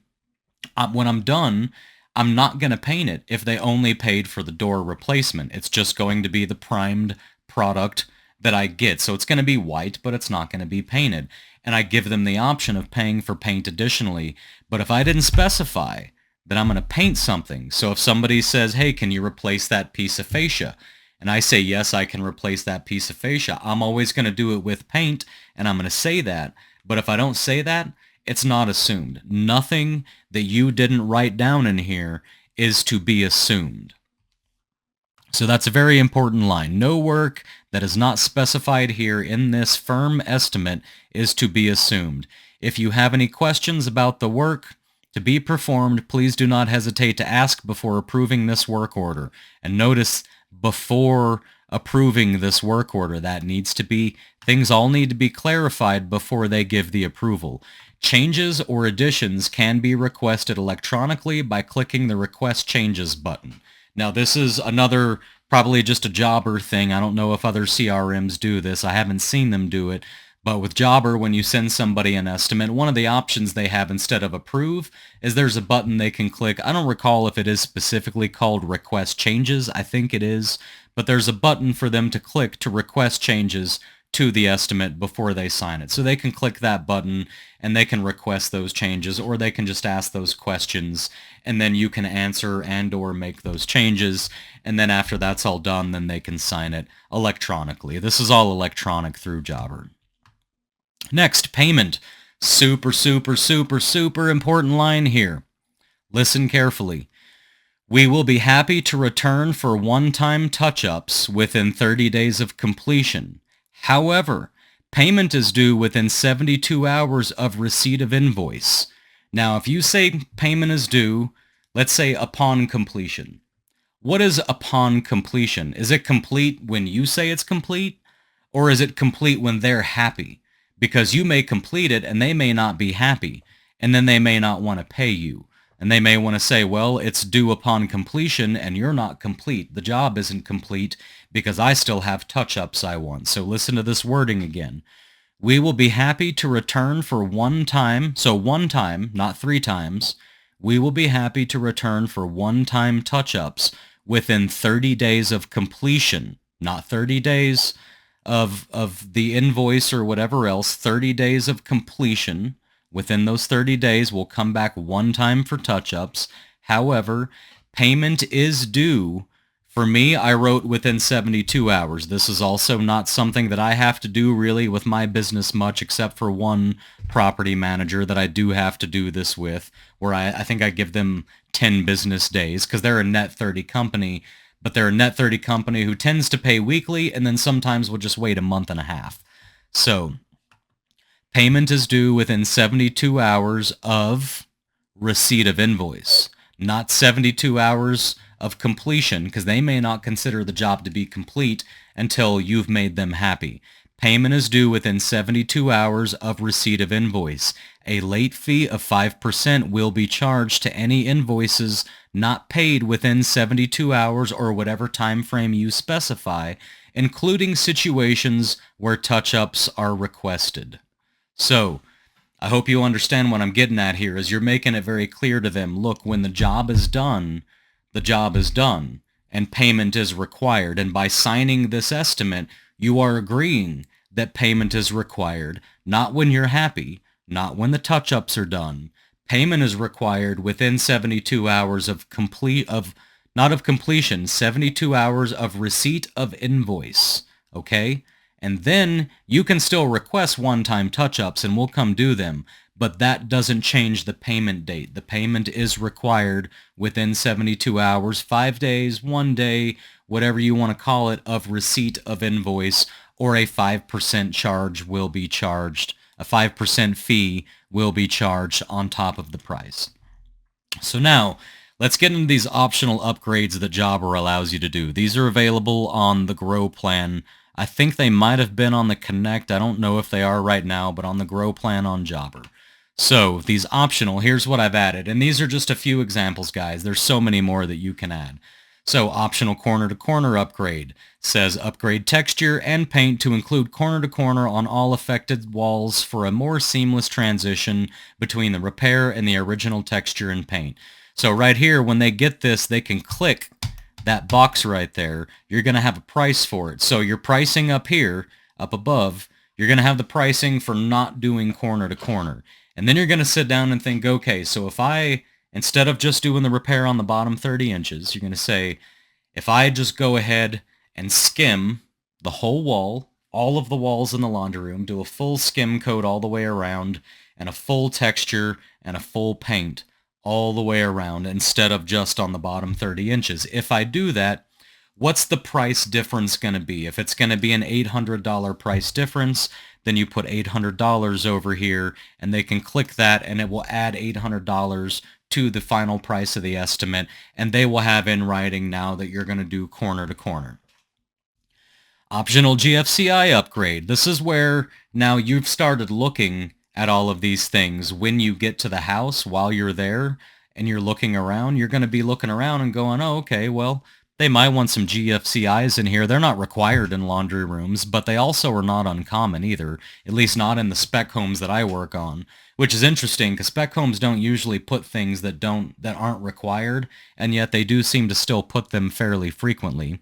when I'm done, I'm not going to paint it if they only paid for the door replacement. It's just going to be the primed product that I get. So it's going to be white, but it's not going to be painted. And I give them the option of paying for paint additionally. But if I didn't specify that I'm going to paint something, so if somebody says, hey, can you replace that piece of fascia? And I say, yes, I can replace that piece of fascia. I'm always going to do it with paint, and I'm going to say that. But if I don't say that, it's not assumed. Nothing that you didn't write down in here is to be assumed. So that's a very important line. No work that is not specified here in this firm estimate is to be assumed. If you have any questions about the work to be performed, please do not hesitate to ask before approving this work order. And notice, before approving this work order, things all need to be clarified before they give the approval. Changes or additions can be requested electronically by clicking the Request Changes button. Now, this is another, probably just a Jobber thing. I don't know if other CRMs do this. I haven't seen them do it. But with Jobber, when you send somebody an estimate, one of the options they have instead of approve is there's a button they can click. I don't recall if it is specifically called Request Changes. I think it is. But there's a button for them to click to request changes to the estimate before they sign it. So they can click that button and they can request those changes, or they can just ask those questions and then you can answer and or make those changes. And then after that's all done, then they can sign it electronically. This is all electronic through Jobber. Next, payment. Super, super, super, super important line here. Listen carefully. We will be happy to return for one-time touch-ups within 30 days of completion. However, payment is due within 72 hours of receipt of invoice. Now, if you say payment is due, let's say upon completion. What is upon completion? Is it complete when you say it's complete? Or is it complete when they're happy? Because you may complete it and they may not be happy, and then they may not want to pay you. And they may want to say, well, it's due upon completion and you're not complete. The job isn't complete because I still have touch-ups I want. So listen to this wording again. We will be happy to return for one time, so one time, not 3 times. We will be happy to return for one-time touch-ups within 30 days of completion, not 30 days of the invoice or whatever else, 30 days of completion. Within those 30 days, we'll come back one time for touch-ups. However, payment is due. For me, I wrote within 72 hours. This is also not something that I have to do really with my business much, except for one property manager that I do have to do this with, where I think I give them 10 business days because they're a net 30 company, but they're a net 30 company who tends to pay weekly and then sometimes will just wait a month and a half. So payment is due within 72 hours of receipt of invoice, not 72 hours of completion, because they may not consider the job to be complete until you've made them happy. Payment is due within 72 hours of receipt of invoice. A late fee of 5% will be charged to any invoices not paid within 72 hours or whatever time frame you specify, including situations where touch-ups are requested. So, I hope you understand what I'm getting at here, is you're making it very clear to them, look, when the job is done, and payment is required. And by signing this estimate, you are agreeing that payment is required, not when you're happy, not when the touch-ups are done. Payment is required within 72 hours not of completion, 72 hours of receipt of invoice, okay? And then you can still request one-time touch-ups and we'll come do them, but that doesn't change the payment date. The payment is required within 72 hours, 5 days, 1 day, whatever you want to call it, of receipt of invoice, or a 5% charge will be charged. A 5% fee will be charged on top of the price. So now, let's get into these optional upgrades that Jobber allows you to do. These are available on the Grow plan. I think they might have been on the Connect. I don't know if they are right now, but on the Grow plan on Jobber. So these optional, here's what I've added. And these are just a few examples, guys. There's so many more that you can add. So optional corner-to-corner upgrade says upgrade texture and paint to include corner-to-corner on all affected walls for a more seamless transition between the repair and the original texture and paint. So right here, when they get this, they can click that box right there. You're going to have a price for it. So your pricing up here, up above, you're going to have the pricing for not doing corner to corner. And then you're going to sit down and think, okay, so if I, instead of just doing the repair on the bottom 30 inches, you're going to say, if I just go ahead and skim the whole wall, all of the walls in the laundry room, do a full skim coat all the way around, and a full texture and a full paint all the way around instead of just on the bottom 30 inches. If I do that, what's the price difference going to be? If it's going to be an $800 price difference, then you put $800 over here, and they can click that, and it will add $800 to the final price of the estimate, and they will have in writing now that you're going to do corner to corner. Optional GFCI upgrade. This is where now you've started looking at all of these things. When you get to the house, while you're there and you're looking around, you're going to be looking around and going, oh, okay, well, they might want some GFCIs in here. They're not required in laundry rooms, but they also are not uncommon either, at least not in the spec homes that I work on, which is interesting because spec homes don't usually put things that aren't required, and yet they do seem to still put them fairly frequently.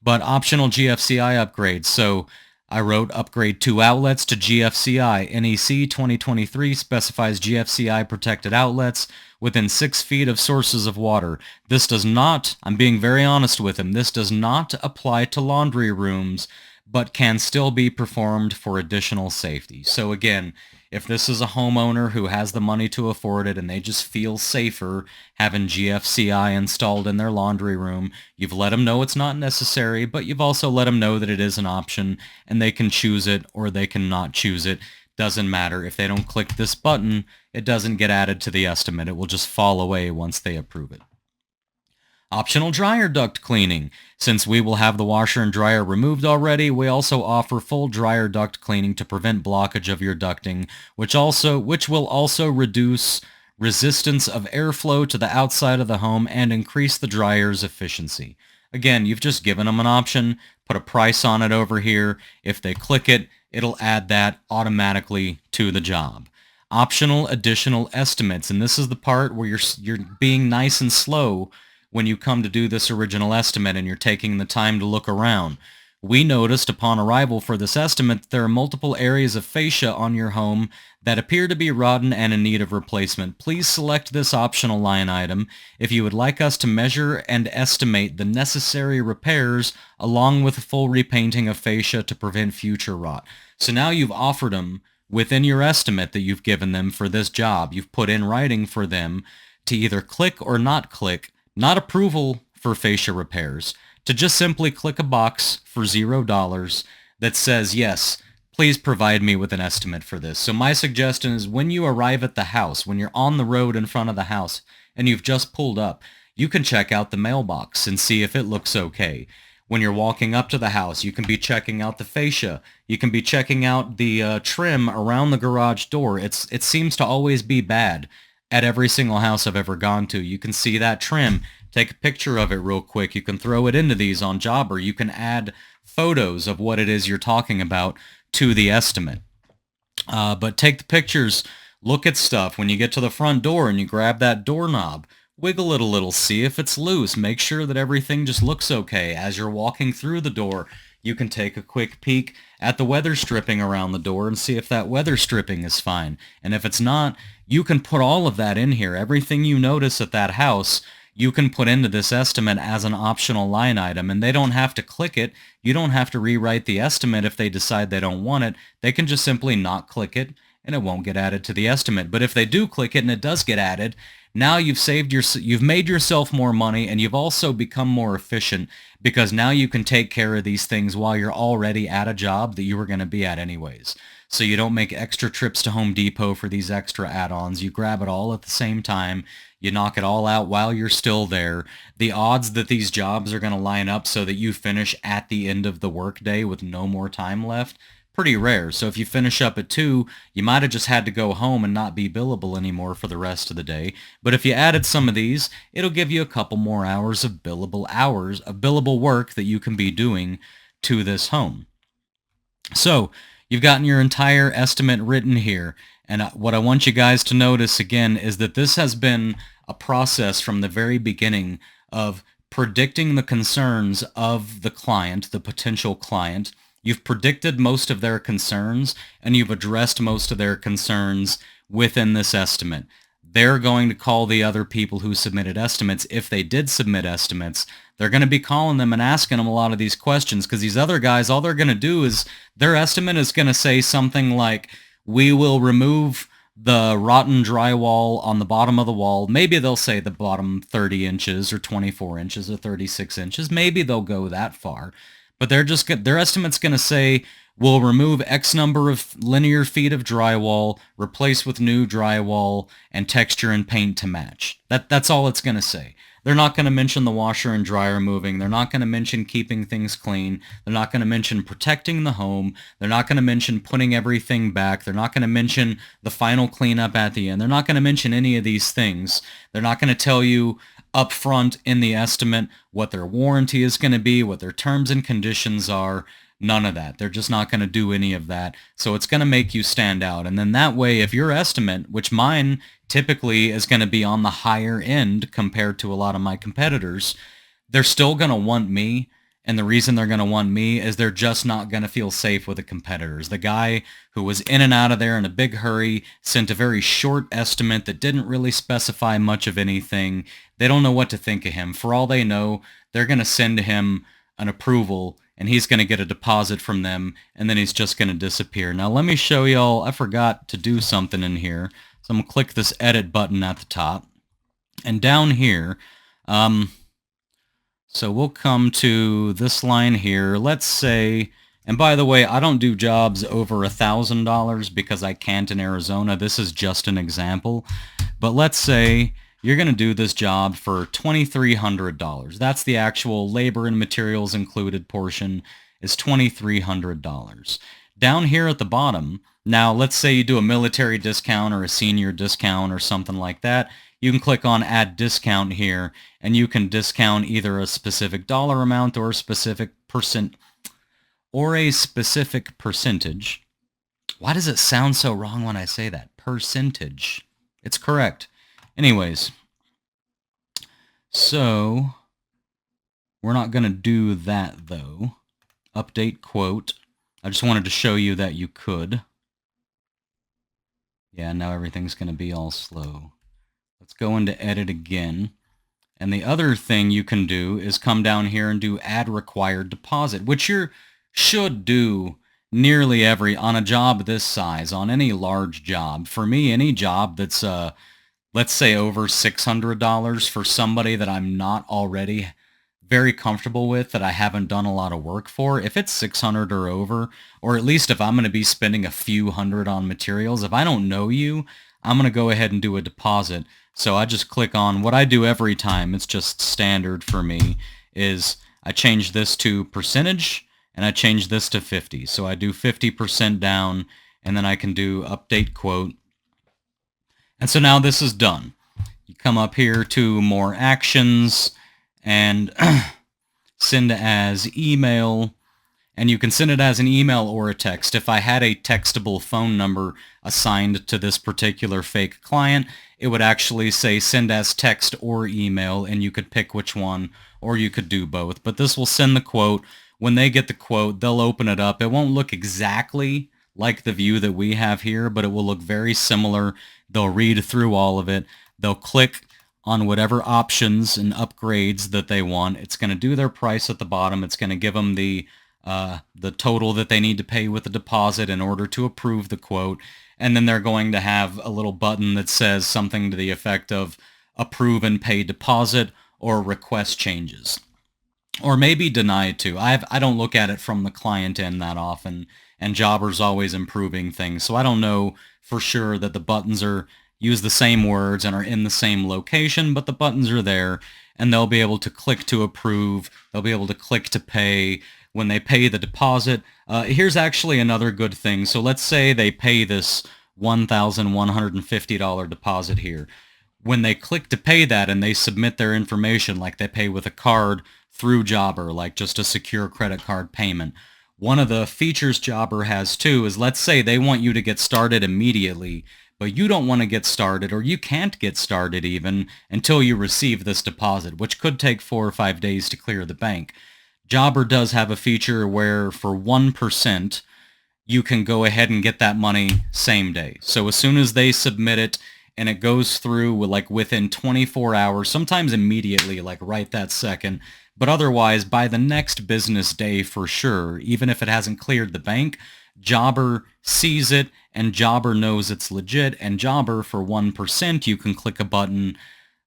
But optional GFCI upgrades. So I wrote upgrade 2 outlets to GFCI. NEC 2023 specifies GFCI protected outlets within 6 feet of sources of water. This does not, I'm being very honest with him, this does not apply to laundry rooms, but can still be performed for additional safety. So again, if this is a homeowner who has the money to afford it and they just feel safer having GFCI installed in their laundry room, you've let them know it's not necessary, but you've also let them know that it is an option and they can choose it or they can not choose it. Doesn't matter. If they don't click this button, it doesn't get added to the estimate. It will just fall away once they approve it. Optional dryer duct cleaning. Since we will have the washer and dryer removed already, we also offer full dryer duct cleaning to prevent blockage of your ducting, which will also reduce resistance of airflow to the outside of the home and increase the dryer's efficiency. Again, you've just given them an option, put a price on it over here. If they click it, it'll add that automatically to the job. Optional additional estimates, and this is the part where you're being nice and slow when you come to do this original estimate and you're taking the time to look around. We noticed upon arrival for this estimate that there are multiple areas of fascia on your home that appear to be rotten and in need of replacement. Please select this optional line item if you would like us to measure and estimate the necessary repairs along with a full repainting of fascia to prevent future rot. So now you've offered them within your estimate that you've given them for this job. You've put in writing for them to either click or not click, not approval for fascia repairs, to just simply click a box for $0 that says, yes, please provide me with an estimate for this. So my suggestion is when you arrive at the house, when you're on the road in front of the house and you've just pulled up, you can check out the mailbox and see if it looks okay. When you're walking up to the house, you can be checking out the fascia. You can be checking out the trim around the garage door. It seems to always be bad at every single house I've ever gone to. You can see that trim. Take a picture of it real quick. You can throw it into these on Jobber. You can add photos of what it is you're talking about to the estimate. But take the pictures, look at stuff. When you get to the front door and you grab that doorknob, wiggle it a little, see if it's loose. Make sure that everything just looks okay. As you're walking through the door, you can take a quick peek at the weather stripping around the door and see if that weather stripping is fine. And if it's not, you can put all of that in here. Everything you notice at that house, you can put into this estimate as an optional line item, and they don't have to click it. You don't have to rewrite the estimate if they decide they don't want it. They can just simply not click it, and it won't get added to the estimate. But if they do click it and it does get added, now you've made yourself more money, and you've also become more efficient because now you can take care of these things while you're already at a job that you were going to be at anyways. So you don't make extra trips to Home Depot for these extra add-ons. You grab it all at the same time. You knock it all out while you're still there. The odds that these jobs are going to line up so that you finish at the end of the workday with no more time left, pretty rare. So if you finish up at 2, you might have just had to go home and not be billable anymore for the rest of the day. But if you added some of these, it'll give you a couple more hours of billable work that you can be doing to this home. So you've gotten your entire estimate written here. And what I want you guys to notice again is that this has been a process from the very beginning of predicting the concerns of the client, the potential client. You've predicted most of their concerns, and you've addressed most of their concerns within this estimate. They're going to call the other people who submitted estimates. If they did submit estimates, they're going to be calling them and asking them a lot of these questions, because these other guys, all they're going to do is their estimate is going to say something like, we will remove the rotten drywall on the bottom of the wall. Maybe they'll say the bottom 30 inches or 24 inches or 36 inches. Maybe they'll go that far. But their estimate's going to say, we'll remove X number of linear feet of drywall, replace with new drywall, and texture and paint to match. That's all it's going to say. They're not going to mention the washer and dryer moving. They're not going to mention keeping things clean. They're not going to mention protecting the home. They're not going to mention putting everything back. They're not going to mention the final cleanup at the end. They're not going to mention any of these things. They're not going to tell you up front in the estimate what their warranty is going to be, what their terms and conditions are. None of that. They're just not going to do any of that. So it's going to make you stand out. And then that way, if your estimate, which mine typically is going to be on the higher end compared to a lot of my competitors, they're still going to want me. And the reason they're going to want me is they're just not going to feel safe with the competitors. The guy who was in and out of there in a big hurry sent a very short estimate that didn't really specify much of anything. They don't know what to think of him. For all they know, they're going to send him an approval and he's going to get a deposit from them, and then he's just going to disappear. Now let me show y'all, I forgot to do something in here. So I'm going to click this edit button at the top. And down here, so we'll come to this line here. Let's say, and by the way, I don't do jobs over $1,000 because I can't in Arizona. This is just an example. But let's say you're going to do this job for $2,300. That's the actual labor and materials included portion is $2,300. Down here at the bottom, now let's say you do a military discount or a senior discount or something like that. You can click on add discount here and you can discount either a specific dollar amount or a specific percentage. Why does it sound so wrong when I say that? Percentage. It's correct. Anyways, so we're not going to do that though. Update quote. I just wanted to show you that you could. Yeah, now everything's going to be all slow. Let's go into edit again. And the other thing you can do is come down here and do add required deposit, which you should do nearly on a job this size, on any large job. For me, any job that's let's say over $600 for somebody that I'm not already very comfortable with, that I haven't done a lot of work for, if it's 600 or over, or at least if I'm going to be spending a few hundred on materials, if I don't know you, I'm going to go ahead and do a deposit. So I just click on what I do every time. It's just standard for me is I change this to percentage and I change this to 50. So I do 50% down and then I can do update quote. And so now this is done. You come up here to more actions and send as email, and you can send it as an email or a text. If I had a textable phone number assigned to this particular fake client, it would actually say send as text or email, and you could pick which one, or you could do both. But this will send the quote. When they get the quote, they'll open it up. It won't look exactly like the view that we have here, but it will look very similar. They'll read through all of it. They'll click on whatever options and upgrades that they want. It's going to do their price at the bottom. It's going to give them the total that they need to pay with the deposit in order to approve the quote. And then they're going to have a little button that says something to the effect of approve and pay deposit or request changes. Or maybe deny it too. I don't look at it from the client end that often, and Jobber's always improving things. So I don't know for sure that the buttons use the same words and are in the same location, but the buttons are there, and they'll be able to click to approve. They'll be able to click to pay. When they pay the deposit, here's actually another good thing. So let's say they pay this $1,150 deposit here. When they click to pay that and they submit their information, like they pay with a card through Jobber, like just a secure credit card payment, one of the features Jobber has too is, let's say they want you to get started immediately, but you don't want to get started, or you can't get started even until you receive this deposit, which could take 4 or 5 days to clear the bank. Jobber does have a feature where for 1%, you can go ahead and get that money same day. So as soon as they submit it and it goes through like within 24 hours, sometimes immediately, like right that second, but otherwise by the next business day for sure, even if it hasn't cleared the bank, Jobber sees it, and Jobber knows it's legit, and Jobber, for 1%, you can click a button.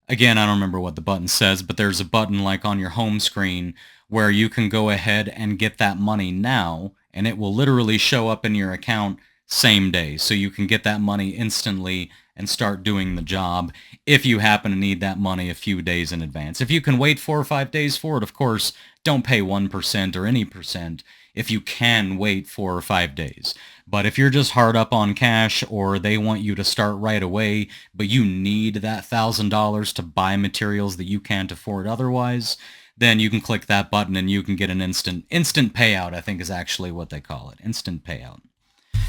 Again, I don't remember what the button says, but there's a button like on your home screen where you can go ahead and get that money now, and it will literally show up in your account same day. So you can get that money instantly and start doing the job if you happen to need that money a few days in advance. If you can wait 4 or 5 days for it, of course, don't pay 1% or any percent if you can wait 4 or 5 days. But if you're just hard up on cash, or they want you to start right away, but you need that $1,000 to buy materials that you can't afford otherwise, then you can click that button and you can get an instant payout, I think is actually what they call it, instant payout.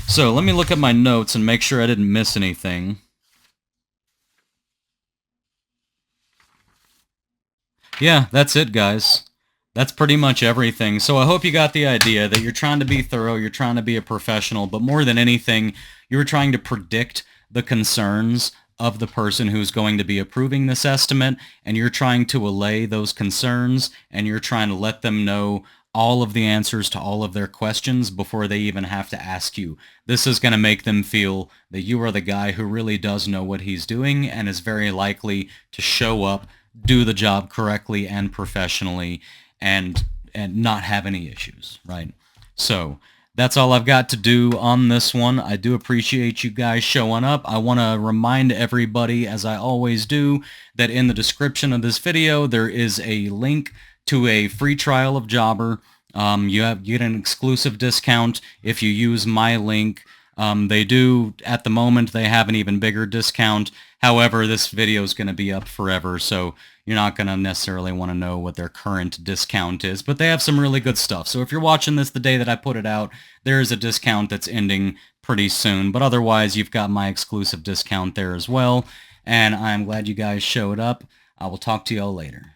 So let me look at my notes and make sure I didn't miss anything. Yeah, that's it, guys. That's pretty much everything. So I hope you got the idea that you're trying to be thorough, you're trying to be a professional, but more than anything, you're trying to predict the concerns of the person who's going to be approving this estimate, and you're trying to allay those concerns, and you're trying to let them know all of the answers to all of their questions before they even have to ask you. This is going to make them feel that you are the guy who really does know what he's doing and is very likely to show up, do the job correctly and professionally, and not have any issues, right? So that's all I've got to do on this one. I do appreciate you guys showing up. I want to remind everybody, as I always do, that in the description of this video there is a link to a free trial of Jobber. You get an exclusive discount if you use my link. They do, at the moment, they have an even bigger discount. However, this video is going to be up forever, so you're not going to necessarily want to know what their current discount is, but they have some really good stuff. So if you're watching this the day that I put it out, there is a discount that's ending pretty soon, but otherwise you've got my exclusive discount there as well, and I'm glad you guys showed up. I will talk to y'all later.